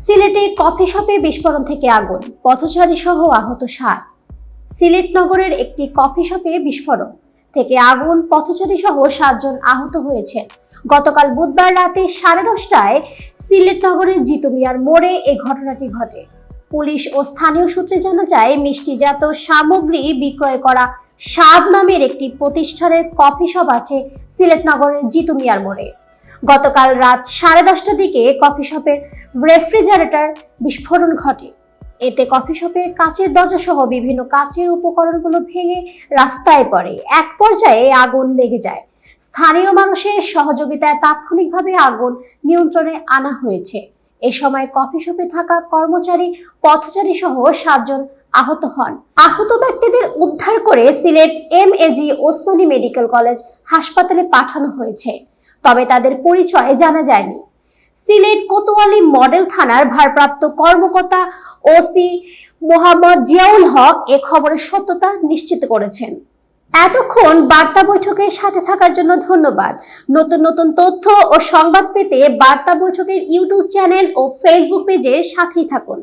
সিলেটে কফি শপে বিস্ফোরণ থেকে আগুন, পথচারী সহ আহত 7। সিলেট নগরের একটি কফি শপে বিস্ফোরণ থেকে আগুন, পথচারী সহ 7 জন আহত হয়েছে। গতকাল বুধবার রাতে 10:30টায় সিলেট নগরের জিতু মিয়ার মোড়ে এই ঘটনাটি ঘটে। পুলিশ ও স্থানীয় সূত্রে জানা যায়, মিষ্টিজাত সামগ্রী বিক্রয় করা স্বাদ নামের একটি প্রতিষ্ঠানের কফি শপ আছে সিলেট নগরের জিতু মিয়ার মোড়ে। গতকাল রাত 10:30টার দিকে কফি শপের রেফ্রিজারেটর বিস্ফোরণ ঘটে। এতে কফি শপের কাচের দরজা সহ বিভিন্ন কাচের উপকরণগুলো ভেঙে রাস্তায় পড়ে। এক পর্যায়ে আগুন লেগে যায়। স্থানীয় মানুষের সহযোগিতায় তাৎক্ষণিকভাবে আগুন নিয়ন্ত্রণে আনা হয়েছে। এ সময় কফি শপে থাকা কর্মচারী, পথচারী সহ 7 জন আহত হন। আহত ব্যক্তিদের উদ্ধার করে Sylhet MAG Osmani medical college হাসপাতালে পাঠানো হয়েছে, তবে তাদের পরিচয় জানা যায়নি। সিলেট কোতোয়ালি মডেল থানার ভারপ্রাপ্ত কর্মকর্তা ওসি মোহাম্মদ জিয়াউল হক এ খবরের সত্যতা নিশ্চিত করেছেন। এতক্ষণ বার্তা বৈঠকের সাথে থাকার জন্য ধন্যবাদ। নতুন নতুন তথ্য ও সংবাদ পেতে বার্তা বৈঠকের ইউটিউব চ্যানেল ও ফেসবুক পেজের সাথেই থাকুন।